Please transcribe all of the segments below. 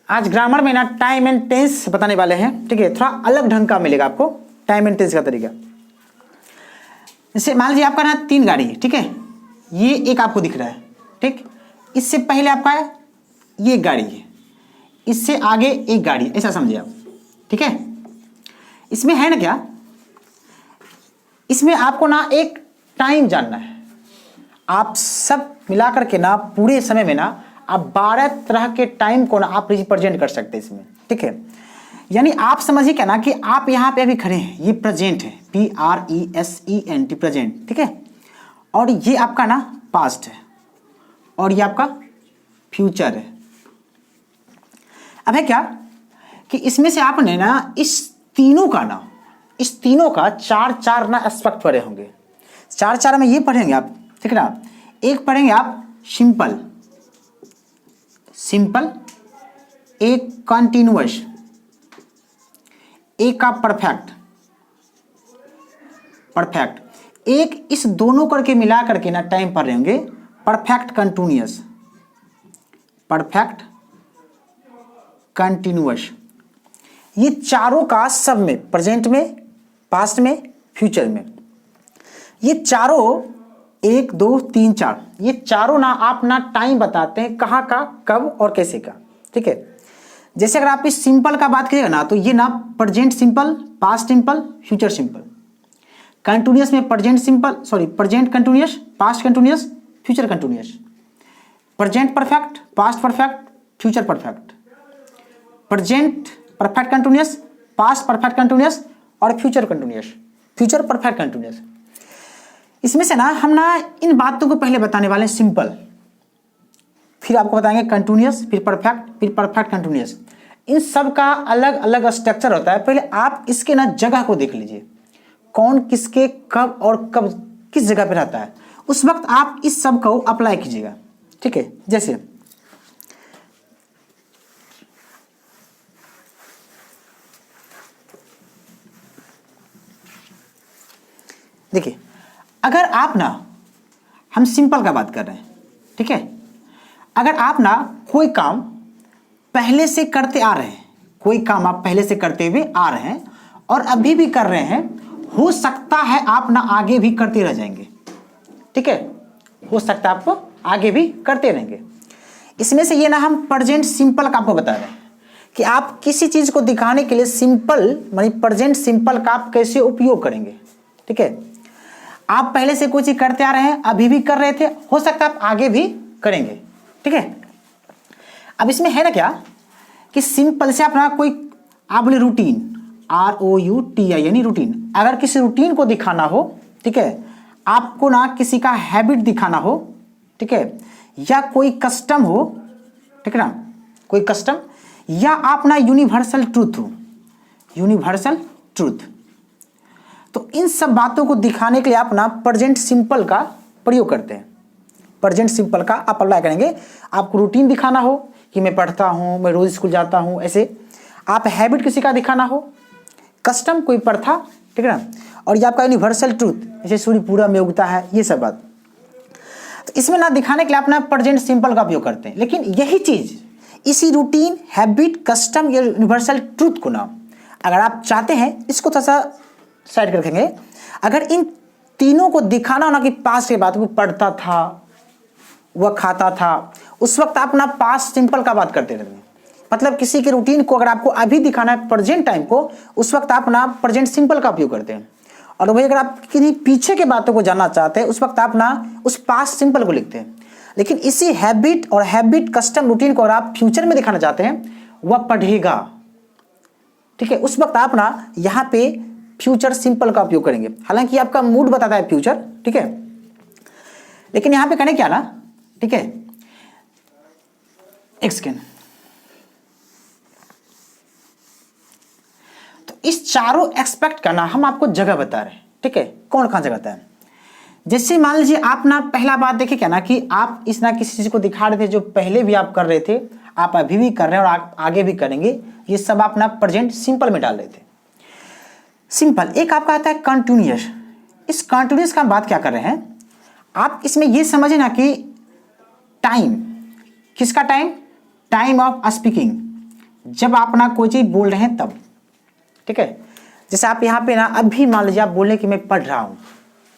आज ग्रामर में ना टाइम एंड टेंस बताने वाले हैं, ठीक है। थोड़ा अलग ढंग का मिलेगा आपको टाइम एंड टेंस का तरीका। जैसे मान लीजिए आपका ना 3 गाड़ी है, ठीक है। ये एक आपको दिख रहा है, ठीक। इससे पहले आपका ये एक गाड़ी है, इससे आगे एक गाड़ी, ऐसा समझिए आप, ठीक है। इसमें है ना क्या, इसमें आपको ना एक टाइम जानना है। आप सब मिलाकर के ना पूरे समय में ना आप 12 तरह के टाइम को ना आप रिप्रेजेंट कर सकते हैं इसमें, ठीक है। यानी आप समझिए क्या ना कि आप यहाँ पे अभी खड़े हैं, ये प्रेजेंट है, PRESENT प्रेजेंट, ठीक है। और ये आपका ना पास्ट है और ये आपका फ्यूचर है। अब है क्या कि इसमें से आपने ना इस तीनों का 4 ना एस्पेक्ट पढ़े होंगे। 4 में ये पढ़ेंगे आप, ठीक है ना। एक पढ़ेंगे आप सिंपल, एक कंटिन्यूअस, एक का परफेक्ट, एक इस दोनों करके मिला करके ना टाइम पढ़ रहे होंगे परफेक्ट कंटिन्यूअस। ये चारों का सब में, प्रेजेंट में, पास्ट में, फ्यूचर में, ये चारों 1 2 3 4, ये चारों ना आप ना टाइम बताते हैं कहाँ का, कब और कैसे का, ठीक है। जैसे अगर आप इस सिंपल का बात करिएगा ना तो ये ना present simple, past simple, future simple. Continuous में present continuous, past continuous, future continuous. Present perfect, past perfect, future perfect. Present perfect continuous, past perfect continuous और फ्यूचर परफेक्ट कंटिन्यूअस। इसमें से ना हम ना इन बातों को पहले बताने वाले हैं सिंपल, फिर आपको बताएंगे कंटिन्यूअस, फिर परफेक्ट कंटिन्यूअस। इन सब का अलग अलग स्ट्रक्चर होता है। पहले आप इसके ना जगह को देख लीजिए, कौन किसके कब और कब किस जगह पे रहता है, उस वक्त आप इस सब को अप्लाई कीजिएगा, ठीक है। जैसे देखिए, अगर आप ना, हम सिंपल का बात कर रहे हैं, ठीक है। अगर आप ना कोई काम पहले से करते आ रहे हैं, कोई काम आप पहले से करते हुए आ रहे हैं और अभी भी कर रहे हैं, हो सकता है आप ना आगे भी करते रह जाएंगे, ठीक है। हो सकता है आप आगे भी करते रहेंगे। इसमें से ये ना हम प्रेजेंट सिंपल का आपको बता रहे हैं कि आप किसी चीज को दिखाने के लिए सिंपल मानी प्रेजेंट सिंपल का आप कैसे उपयोग करेंगे, ठीक है। आप पहले से कोई चीज करते आ रहे हैं, अभी भी कर रहे थे, हो सकता है आप आगे भी करेंगे, ठीक है। अब इसमें है ना क्या कि सिंपल से अपना कोई आप बोले रूटीन, ROUTI यानी रूटीन। अगर किसी रूटीन को दिखाना हो, ठीक है, आपको ना किसी का हैबिट दिखाना हो, ठीक है, या कोई कस्टम हो, ठीक है ना, कोई कस्टम, या आप ना यूनिवर्सल ट्रूथ, तो इन सब बातों को दिखाने के लिए आप ना प्रेजेंट सिंपल का प्रयोग करते हैं। प्रेजेंट सिंपल का आप अप्लाई करेंगे। आपको रूटीन दिखाना हो कि मैं पढ़ता हूं, मैं रोज स्कूल जाता हूं, ऐसे। आप हैबिट किसी का दिखाना हो, कस्टम कोई प्रथा, ठीक है ना, और ये आपका यूनिवर्सल ट्रूथ, जैसे सूर्य पूरब में उगता है, ये सब बात। तो इसमें ना दिखाने के लिए आप ना प्रेजेंट सिंपल का उपयोग करते हैं। लेकिन यही चीज इसी रूटीन, हैबिट, कस्टम या यूनिवर्सल ट्रूथ को ना अगर आप चाहते हैं, इसको थोड़ा सा साइड कर रखेंगे। अगर इन तीनों को दिखाना हो ना कि पास्ट के बाद वो पढ़ता था, वह खाता था, उस वक्त आप ना पास्ट सिंपल का बात करते रहते हैं। मतलब किसी के रूटीन को अगर आपको अभी दिखाना है प्रेजेंट टाइम को, उस वक्त आप ना प्रेजेंट सिंपल का उपयोग करते हैं। और वही अगर आप किसी पीछे के बातों को जानना चाहते हैं, उस वक्त आप ना उस पास्ट सिंपल को लिखते हैं। लेकिन इसी हैबिट कस्टम रूटीन को अगर आप फ्यूचर में दिखाना चाहते हैं, वह पढ़ेगा, ठीक है, उस वक्त आप ना यहाँ पे फ्यूचर सिंपल का उपयोग करेंगे। हालांकि आपका मूड बताता है फ्यूचर, ठीक है, लेकिन यहां पे कहने क्या ना, ठीक है, एक सेकेंड। तो इस चारों एक्सपेक्ट का ना हम आपको जगह बता रहे हैं, ठीक है, कौन कहां जगह है। जैसे मान लीजिए आप ना पहला बात देखिए क्या ना कि आप इस ना किसी चीज को दिखा रहे थे जो पहले भी आप कर रहे थे, आप अभी भी कर रहे हैं और आप आगे भी करेंगे, ये सब आप ना प्रेजेंट सिंपल में डाल रहे थे। सिंपल एक आपका आता है कंटिन्यूअस। इस कंटिन्यूअस का हम बात क्या कर रहे हैं, आप इसमें ये समझे ना कि टाइम, किसका टाइम, टाइम ऑफ स्पीकिंग, जब आप ना कोई चीज बोल रहे हैं तब, ठीक है। जैसे आप यहाँ पे ना अभी मान लीजिए आप बोले कि मैं पढ़ रहा हूँ,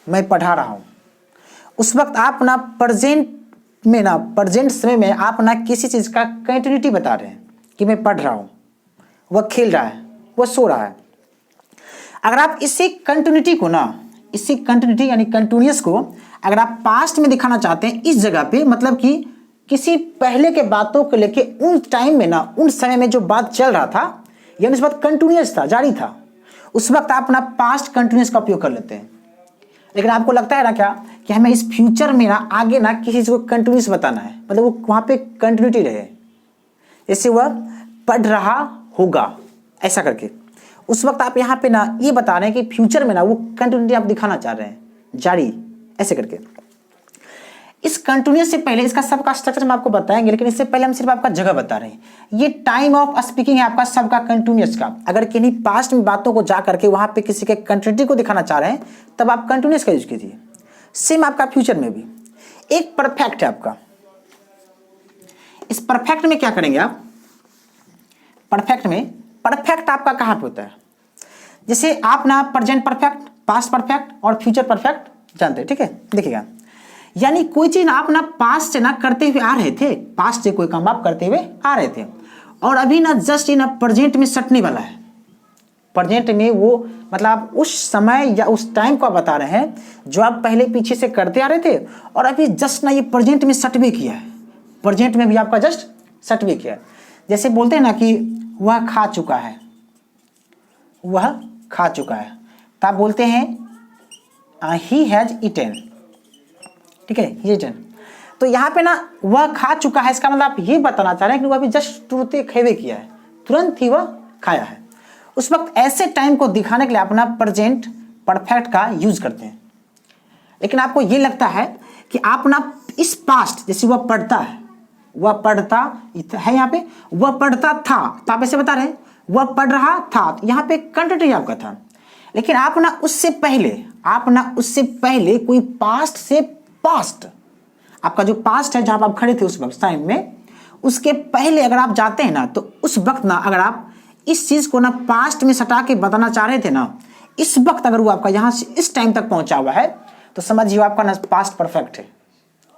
मैं पढ़ा रहा हूँ, उस वक्त आप ना प्रेजेंट में ना, प्रेजेंट समय में आप ना किसी चीज का कंटिन्यूटी बता रहे हैं कि मैं पढ़ रहा हूँ, वह खेल रहा है, वह सो रहा है। अगर आप इसी कंटिन्यूटी को ना, इसी कंटिन्यूटी यानी कंटिन्यूअस को अगर आप पास्ट में दिखाना चाहते हैं इस जगह पे, मतलब कि किसी पहले के बातों को लेके उन टाइम में ना, उन समय में जो बात चल रहा था यानी उस बात कंटिन्यूअस था, जारी था, उस वक्त आप ना पास्ट कंटिन्यूअस का उपयोग कर लेते हैं। लेकिन आपको लगता है ना क्या कि हमें इस फ्यूचर में ना आगे ना किसी चीज को कंटिन्यूअस बताना है, मतलब वो वहां पे कंटिन्यूटी रहे, जैसे वह पढ़ रहा होगा ऐसा करके। उस वक्त आप यहाँ पे ना ये बता रहे हैं कि फ्यूचर में ना वो कंटिन्यूटी आप दिखाना चाह रहे हैं, जारी ऐसे करके। इस कंटिन्यूअस से पहले इसका सबका स्ट्रक्चर हम आपको बताएंगे, लेकिन इससे पहले हम सिर्फ आपका जगह बता रहे हैं। ये टाइम ऑफ स्पीकिंग है आपका सबका कंटिन्यूअस का। अगर किन्हीं पास्ट में बातों को जा करके वहां पे किसी के कंटिन्यूटी को दिखाना चाह रहे हैं तब आप कंटिन्यूअस का यूज कीजिए। सेम आपका फ्यूचर में भी एक परफेक्ट है आपका। इस परफेक्ट में क्या करेंगे आप, परफेक्ट में परफेक्ट आपका कहां पे होता है, जैसे आप ना प्रेजेंट परफेक्ट, पास्ट परफेक्ट और फ्यूचर परफेक्ट जानते हैं, ठीक है। देखिएगा, यानी कोई चीज आप ना पास्ट से ना करते हुए आ रहे थे, पास्ट से कोई काम आप करते हुए आ रहे थे और अभी ना जस्ट ना प्रेजेंट में सटने वाला है। प्रेजेंट में वो मतलब आप उस समय या उस टाइम को आप बता रहे हैं जो आप पहले पीछे से करते आ रहे थे और अभी जस्ट ना ये प्रेजेंट में सटवे किया है, प्रेजेंट में भी आपका जस्ट सटवे किया है। जैसे बोलते हैं ना कि वह खा चुका है, वह खा चुका है, तो आप बोलते हैं ही हैज ईटेन, ठीक है, ये ईटेन। तो यहाँ पे ना वह खा चुका है, इसका मतलब आप ये बताना चाह रहे हैं कि वह अभी जस्ट तुरंत खेवे किया है, तुरंत ही वह खाया है। उस वक्त ऐसे टाइम को दिखाने के लिए अपना प्रेजेंट परफेक्ट का यूज करते हैं। लेकिन आपको ये लगता है कि आप ना इस पास्ट, जैसे वह पढ़ता है, वह पढ़ता है, यहाँ पे वह पढ़ता था, तो आप ऐसे बता रहे हैं वह पढ़ रहा था, तो यहाँ पे कंटिन्यूटी आपका था। लेकिन आप ना उससे पहले, आप ना उससे पहले कोई पास्ट से पास्ट, आपका जो पास्ट है जहां आप खड़े थे उस वक्त टाइम में, उसके पहले अगर आप जाते हैं ना तो उस वक्त ना अगर आप इस चीज को ना पास्ट में सटा के बताना चाह रहे थे ना, इस वक्त अगर वो आपका यहां से इस टाइम तक पहुंचा हुआ है तो समझिए आपका ना पास्ट परफेक्ट है।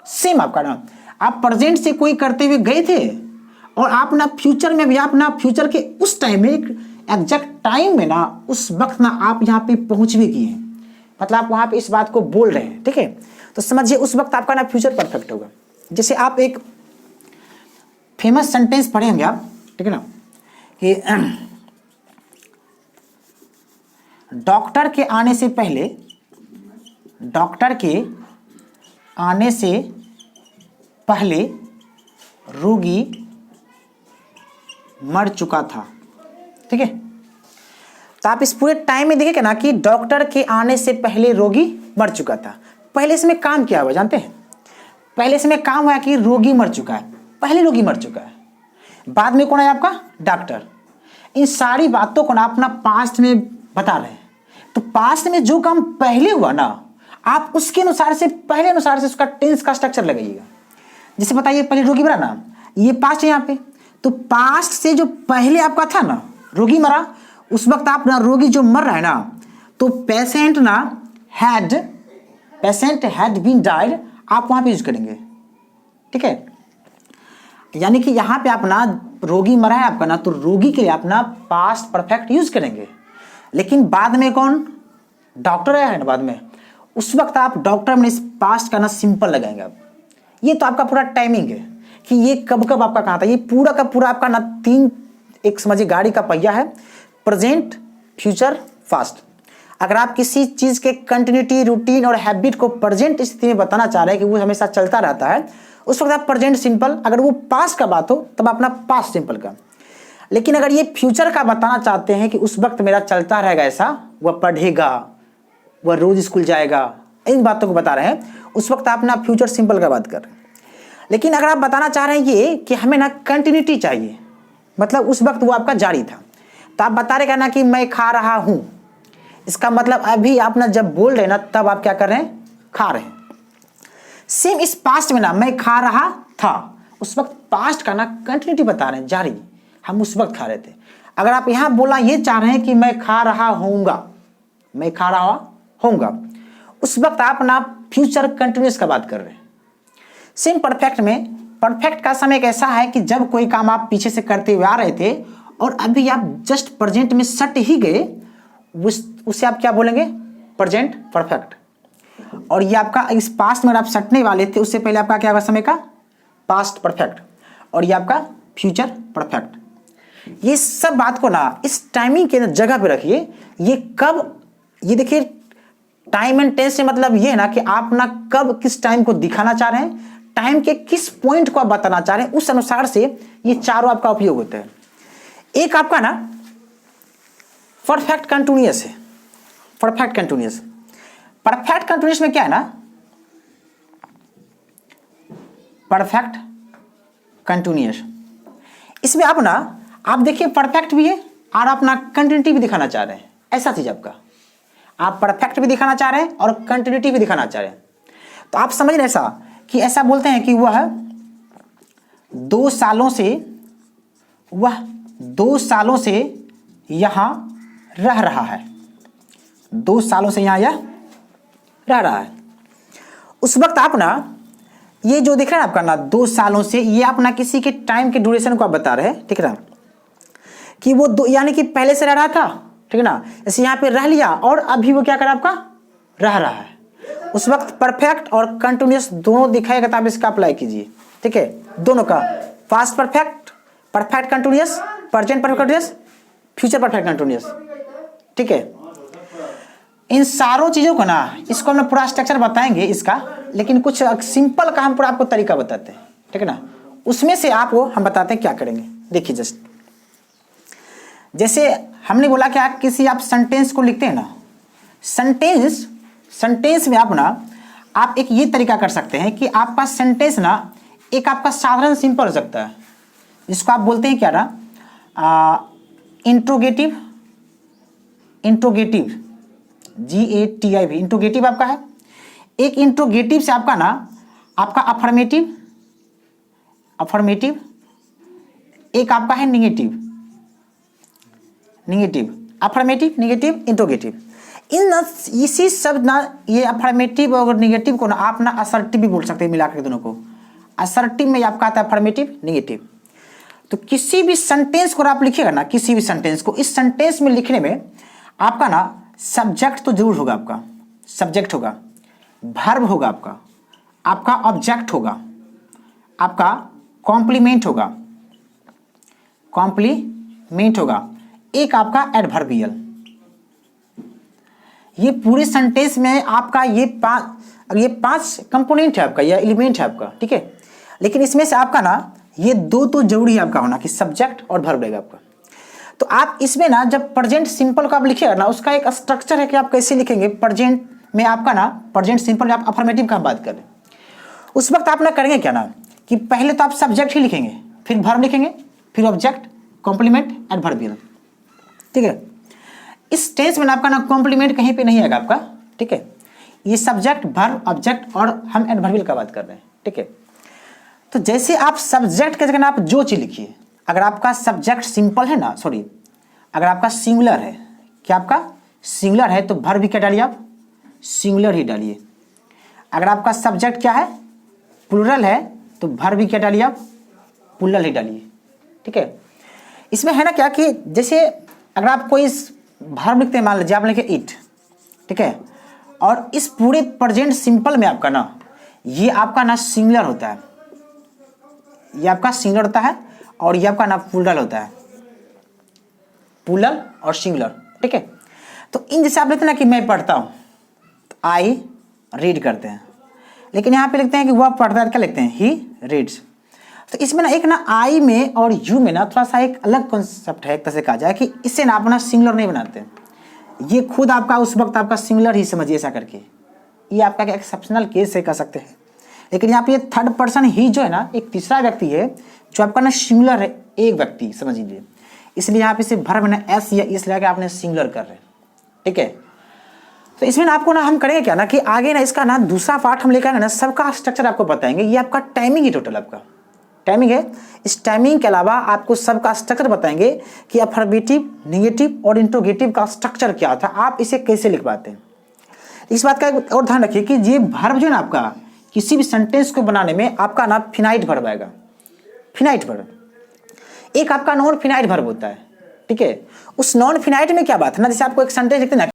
सेम आपका ना आप प्रेजेंट से कोई करते हुए गए थे और आप ना फ्यूचर में भी आप ना फ्यूचर के उस टाइम में एक एग्जैक्ट टाइम में ना उस वक्त ना आप यहाँ पे पहुंच भी किए, मतलब आप वहां पे इस बात को बोल रहे हैं, ठीक है। तो समझिए उस वक्त आपका ना फ्यूचर परफेक्ट होगा। जैसे आप एक फेमस सेंटेंस पढ़े होंगे आप, ठीक है ना, कि डॉक्टर के आने से पहले, डॉक्टर के आने से पहले रोगी मर चुका था, ठीक है। तो आप इस पूरे टाइम में देखिएगा ना कि डॉक्टर के आने से पहले रोगी मर चुका था। पहले इसमें काम क्या हुआ जानते हैं, पहले इसमें काम हुआ कि रोगी मर चुका है, पहले रोगी मर चुका है, बाद में कौन है आपका डॉक्टर। इन सारी बातों को ना अपना पास्ट में बता रहे हैं। तो पास्ट में जो काम पहले हुआ ना, आप उसके अनुसार से, पहले अनुसार से उसका टेंस का स्ट्रक्चर लगाइएगा। जैसे बताइए पहले रोगी मरा ना, ये पास्ट है यहाँ पे, तो पास्ट से जो पहले आपका था ना रोगी मरा, उस वक्त आप ना रोगी जो मर रहा है ना, तो पेशेंट ना had, patient had been died आप वहां पे यूज करेंगे, ठीक है। यानी कि यहां पे आप ना रोगी मरा है आपका ना, तो रोगी के लिए आप ना पास्ट परफेक्ट यूज करेंगे। लेकिन बाद में कौन डॉक्टर आया है ना बाद में, उस वक्त आप डॉक्टर में इस पास्ट का ना सिंपल लगाएंगे आप। ये तो आपका पूरा टाइमिंग है कि ये कब कब आपका कहाँ था। ये पूरा का पूरा आपका ना तीन, एक समझिए गाड़ी का पहिया है, प्रेजेंट, फ्यूचर, पास्ट। अगर आप किसी चीज के कंटिन्यूटी, रूटीन और हैबिट को प्रेजेंट स्थिति में बताना चाह रहे हैं कि वो हमेशा चलता रहता है, उस वक्त आप प्रेजेंट सिंपल, अगर वो पास्ट का बात हो तब अपना पास्ट सिंपल का। लेकिन अगर ये फ्यूचर का बताना चाहते हैं कि उस वक्त मेरा चलता रहेगा ऐसा, वह पढ़ेगा, वह रोज स्कूल जाएगा, इन बातों को बता रहे हैं, उस वक्त आप ना फ्यूचर सिंपल का बात कर रहे हैं। लेकिन अगर आप बताना चाह रहे हैं ये कि हमें ना कंटिन्यूटी चाहिए, मतलब उस वक्त वो आपका जारी था, तो आप बता रहे ना कि मैं खा रहा हूं, इसका मतलब अभी आप ना जब बोल रहे हैं ना तब आप क्या कर रहे हैं, खा रहे हैं। सेम इस पास्ट में ना मैं खा रहा था, उस वक्त पास्ट का ना कंटिन्यूटी बता रहे हैं, जारी, हम उस वक्त खा रहे थे। अगर आप यहाँ बोला ये चाह रहे हैं कि मैं खा रहा होऊंगा, मैं खा रहा होऊंगा, उस वक्त आप ना फ्यूचर कंटिन्यूस का बात कर रहे हैं। सेम परफेक्ट में, परफेक्ट का समय एक ऐसा है कि जब कोई काम आप पीछे से करते हुए आ रहे थे और अभी आप जस्ट प्रेजेंट में सट ही गए, उसे आप क्या बोलेंगे? Present perfect. और ये आपका इस पास्ट में आप सटने वाले थे, उससे पहले आपका क्या होगा समय का? Past perfect. और ये आपका फ्यूचर परफेक्ट। ये सब बात को ना इस टाइमिंग के जगह पे रखिए। ये कब, ये देखिए टाइम एंड टेंस से मतलब ये है ना कि आप ना कब किस टाइम को दिखाना चाह रहे हैं, टाइम के किस पॉइंट को आप बताना चाह रहे हैं, उस अनुसार से ये चारों आपका उपयोग होता है। एक आपका ना परफेक्ट कंटिन्यूअस है। परफेक्ट कंटिन्यूअस, परफेक्ट कंटिन्यूअस में क्या है ना, परफेक्ट कंटिन्यूअस, इसमें आप ना आप देखिए परफेक्ट भी है और आप ना कंटिन्यूटी भी दिखाना चाह रहे हैं। ऐसा चीज आपका, आप परफेक्ट भी दिखाना चाह रहे हैं और कंटिन्यूटी भी दिखाना चाह रहे हैं। तो आप समझ रहे ऐसा कि ऐसा बोलते हैं कि वह 2 सालों से यहां रह रहा है। 2 सालों से यहां यह रह रहा है। उस वक्त आप ना ये जो दिख रहा है आपका ना 2 सालों से, ये आप ना किसी के टाइम के ड्यूरेशन को आप बता रहे हैं, ठीक है ना, कि वो यानी कि पहले से रह रहा था, ठीक है ना, जैसे यहाँ पे रह लिया और अभी वो क्या कर रहा है आपका? रह रहा है। उस वक्त परफेक्ट और कंटिन्यूअस दोनों दिखाएगा, तो आप इसका अप्लाई कीजिए, ठीक है, दोनों का, past perfect, perfect continuous, present perfect continuous, future perfect continuous, ठीक है। इन सारों चीजों को ना, इसको हम पूरा स्ट्रक्चर बताएंगे इसका, लेकिन कुछ सिंपल का हम पूरा आपको तरीका बताते हैं, ठीक है ना, उसमें से आपको हम बताते हैं क्या करेंगे। देखिए जस्ट जैसे हमने बोला कि आप किसी आप सेंटेंस को लिखते हैं ना, सेंटेंस में आप एक ये तरीका कर सकते हैं कि आपका सेंटेंस ना एक आपका साधारण सिंपल हो सकता है, जिसको आप बोलते हैं क्या ना, इंट्रोगेटिव, GATIV, इंट्रोगेटिव आपका है। एक इंट्रोगेटिव से आपका ना आपका अफर्मेटिव, एक आपका है निगेटिव, अफर्मेटिव, निगेटिव, इंट्रोगेटिव। इसी शब्द ना, ये अफर्मेटिव और निगेटिव को ना आप ना असर्टिव भी बोल सकते हैं, मिलाकर दोनों को। असर्टिव में आपका आता है अफर्मेटिव, निगेटिव। तो किसी भी सेंटेंस को आप लिखिएगा ना, किसी भी सेंटेंस को, इस सेंटेंस में लिखने में आपका ना सब्जेक्ट तो जरूर होगा, आपका सब्जेक्ट होगा, वर्ब होगा, आपका ऑब्जेक्ट होगा, आपका कॉम्प्लीमेंट होगा, एक आपका एडवर्बियल। ये पूरे सेंटेंस में आपका ये 5 कंपोनेंट है आपका, ये एलिमेंट है आपका, ठीक है। लेकिन इसमें से आपका ना ये 2 तो जरूरी है आपका होना, कि सब्जेक्ट और वर्ब रहेगा आपका। तो आप इसमें ना जब प्रेजेंट सिंपल को आप लिखिएगा ना, उसका एक स्ट्रक्चर है कि आप कैसे लिखेंगे। प्रेजेंट में आपका ना, प्रेजेंट सिंपल में आप अफर्मेटिव का बात करें, उस वक्त आप ना करेंगे क्या ना, कि पहले तो आप सब्जेक्ट ही लिखेंगे, फिर वर्ब लिखेंगे, फिर ऑब्जेक्ट, कॉम्प्लीमेंट, एडवर्बियल, ठीक है। इस टेंस में आपका ना कॉम्प्लीमेंट कहीं पे नहीं आएगा आपका, ठीक है। ये सब्जेक्ट, वर्ब, ऑब्जेक्ट और हम एडवर्बियल का बात कर रहे हैं, ठीक है। तो जैसे आप सब्जेक्ट के जगह आप जो चीज लिखिए, अगर आपका सब्जेक्ट सिंपल है ना, सॉरी, अगर आपका सिंगुलर है, क्या आपका सिंगुलर है, तो वर्ब भी क्या डालिए आप? सिंगुलर ही डालिए। अगर आपका सब्जेक्ट क्या है? प्लूरल है, तो वर्ब भी क्या डालिए आप? प्लूरल ही डालिए, ठीक है। इसमें है ना क्या कि जैसे अगर आप कोई वर्ब लिखते हैं, मान लीजिए आप लिखे इट, ठीक है, और इस पूरे प्रेजेंट सिंपल में आपका ना ये आपका ना सिंगुलर होता है, ये आपका सिंगुलर होता है, और ये आपका ना प्लूरल होता है, प्लूरल और सिंगुलर, ठीक है। तो इन जैसे आप लिखते हैं ना कि मैं पढ़ता हूँ, तो आई रीड करते हैं, लेकिन यहाँ पे लिखते हैं कि वह पढ़ता है, क्या लिखते हैं? He reads. तो इसमें ना एक ना आई में और यू में ना थोड़ा सा एक अलग कॉन्सेप्ट है, एक तरह से कहा जाए कि इससे ना अपना सिंगुलर नहीं बनाते, ये खुद आपका उस वक्त आपका सिंगुलर ही समझिए ऐसा करके। ये आपका एक्सेप्शनल केस है, कह सकते हैं। लेकिन यहाँ पे थर्ड पर्सन ही जो है ना, एक तीसरा व्यक्ति है जो आपका ना सिंगुलर है, एक व्यक्ति समझ लीजिए, इसलिए यहाँ पे सिर्फ वर्ब में एस या इस लगा आपने सिंगुलर कर रहे हैं, ठीक है। तो इसमें ना आपको ना हम करेंगे क्या ना कि आगे ना इसका ना दूसरा पार्ट हम लेकर ना सबका स्ट्रक्चर आपको बताएंगे। ये आपका टाइमिंग ही टोटल आपका, टाइमिंग है। इस टाइमिंग के अलावा आपको सबका स्ट्रक्चर बताएंगे कि अफर्मेटिव, निगेटिव और इंट्रोगेटिव का स्ट्रक्चर क्या होता है, आप इसे कैसे लिख पाते हैं। इस बात का एक और ध्यान रखिए कि ये वर्ब जो है ना आपका किसी भी सेंटेंस को बनाने में आपका ना फिनाइट वर्ब आएगा। फिनाइट वर्ब एक आपका नॉन फिनाइट वर्ब होता है, ठीक है। उस नॉन फिनाइट में क्या बात है ना, जैसे आपको एक सेंटेंस लिखते हैं ना